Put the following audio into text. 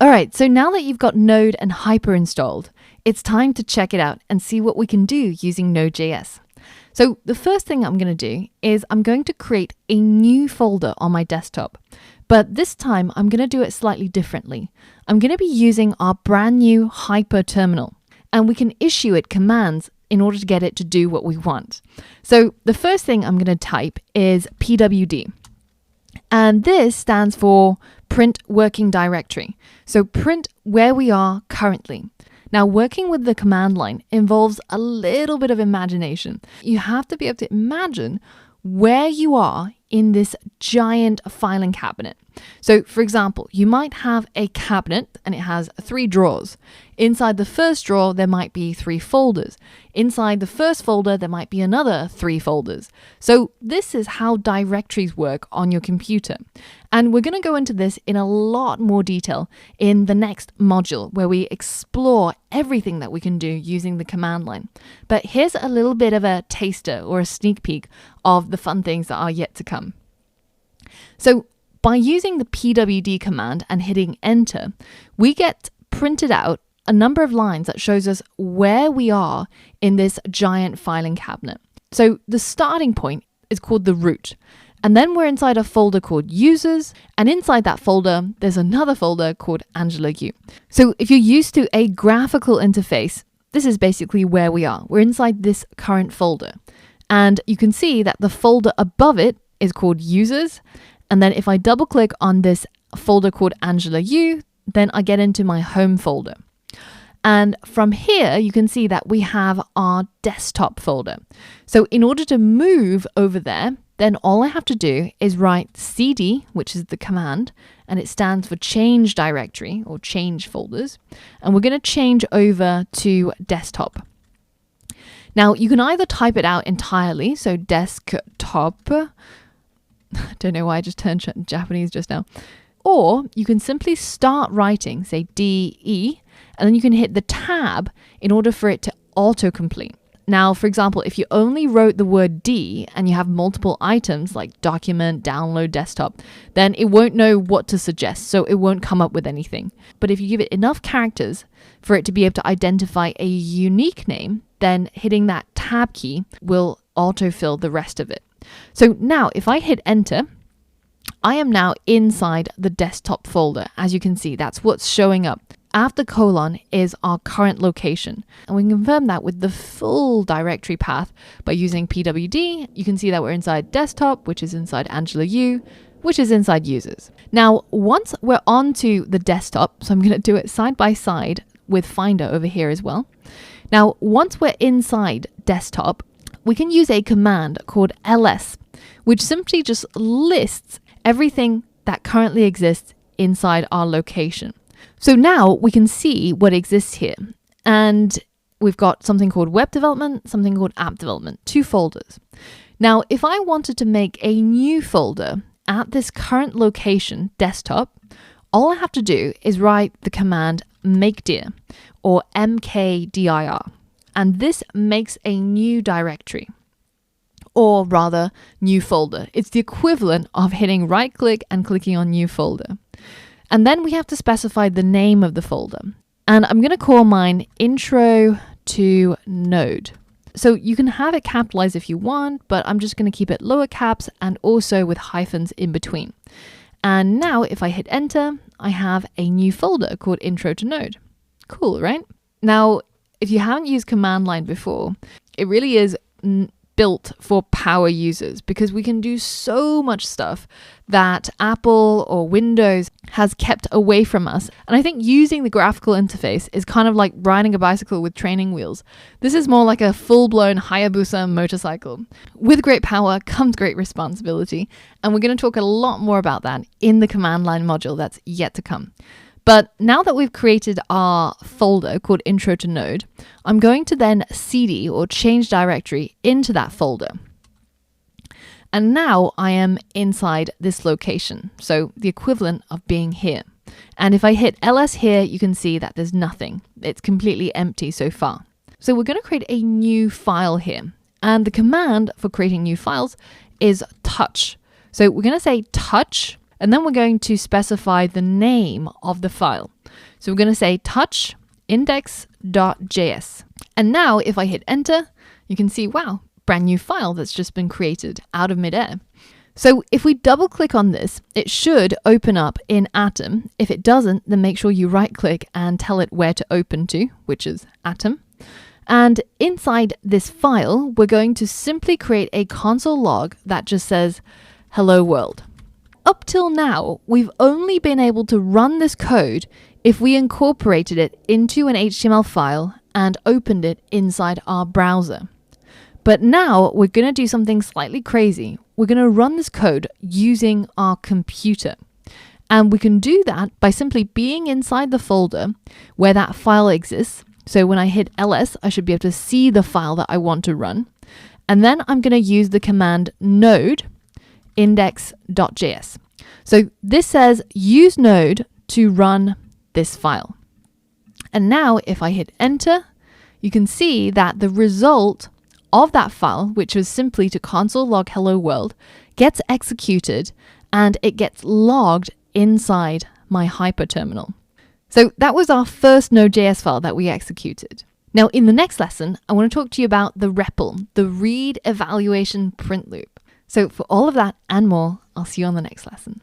All right, so now that you've got Node and Hyper installed, it's time to check it out and see what we can do using Node.js. So the first thing I'm going to do is I'm going to create a new folder on my desktop. But this time I'm going to do it slightly differently. I'm going to be using our brand new Hyper terminal, and we can issue it commands in order to get it to do what we want. So the first thing I'm going to type is pwd. And this stands for print working directory. So print where we are currently. Now, working with the command line involves a little bit of imagination. You have to be able to imagine where you are in this giant filing cabinet. So, for example, you might have a cabinet and it has 3 drawers. Inside the first drawer, there might be 3 folders. Inside the first folder, there might be another 3 folders. So this is how directories work on your computer. And we're going to go into this in a lot more detail in the next module, where we explore everything that we can do using the command line. But here's a little bit of a taster or a sneak peek of the fun things that are yet to come. So by using the pwd command and hitting enter, we get printed out a number of lines that shows us where we are in this giant filing cabinet. So the starting point is called the root. And then we're inside a folder called users. And inside that folder, there's another folder called Angela Yu. So if you're used to a graphical interface, this is basically where we are. We're inside this current folder. And you can see that the folder above it is called users. And then if I double click on this folder called Angela Yu, then I get into my home folder. And from here, you can see that we have our desktop folder. So in order to move over there, then all I have to do is write cd, which is the command, and it stands for change directory or change folders. And we're going to change over to desktop. Now, you can either type it out entirely, so desktop. I don't know why I just turned Japanese just now. Or you can simply start writing, say DE, and then you can hit the tab in order for it to autocomplete. Now, for example, if you only wrote the word D and you have multiple items like document, download, desktop, then it won't know what to suggest, so it won't come up with anything. But if you give it enough characters for it to be able to identify a unique name, then hitting that tab key will autofill the rest of it. So now if I hit enter, I am now inside the desktop folder. As you can see, that's what's showing up. After colon is our current location. And we can confirm that with the full directory path by using pwd. You can see that we're inside desktop, which is inside Angela Yu, which is inside users. Now, once we're onto the desktop, so I'm going to do it side by side with Finder over here as well. Now, once we're inside desktop, we can use a command called ls, which simply just lists everything that currently exists inside our location. So now we can see what exists here. And we've got something called web development, something called app development, 2 folders. Now, if I wanted to make a new folder at this current location, desktop, all I have to do is write the command makedir or mkdir. And this makes a new directory, or rather new folder. It's the equivalent of hitting right click and clicking on new folder. And then we have to specify the name of the folder. And I'm going to call mine intro to node. So you can have it capitalized if you want, but I'm just going to keep it lower caps and also with hyphens in between. And now if I hit enter, I have a new folder called intro to node. Cool, right? Now, if you haven't used command line before, it really is built for power users because we can do so much stuff that Apple or Windows has kept away from us. And I think using the graphical interface is kind of like riding a bicycle with training wheels. This is more like a full-blown Hayabusa motorcycle. With great power comes great responsibility. And we're going to talk a lot more about that in the command line module that's yet to come. But now that we've created our folder called Intro to Node, I'm going to then cd or change directory into that folder. And now I am inside this location, so the equivalent of being here. And if I hit ls here, you can see that there's nothing. It's completely empty so far. So we're going to create a new file here. And the command for creating new files is touch. So we're going to say touch. And then we're going to specify the name of the file. So we're going to say touch index.js. And now if I hit enter, you can see, wow, brand new file that's just been created out of midair. So if we double click on this, it should open up in Atom. If it doesn't, then make sure you right click and tell it where to open to, which is Atom. And inside this file, we're going to simply create a console log that just says, hello world. Up till now, we've only been able to run this code if we incorporated it into an HTML file and opened it inside our browser. But now we're going to do something slightly crazy. We're going to run this code using our computer. And we can do that by simply being inside the folder where that file exists. So when I hit ls, I should be able to see the file that I want to run. And then I'm going to use the command node index.js. So this says use node to run this file. And now if I hit enter, you can see that the result of that file, which was simply to console log hello world, gets executed and it gets logged inside my hyperterminal. So that was our first Node.js file that we executed. Now in the next lesson, I want to talk to you about the REPL, the read evaluation print loop. So for all of that and more, I'll see you on the next lesson.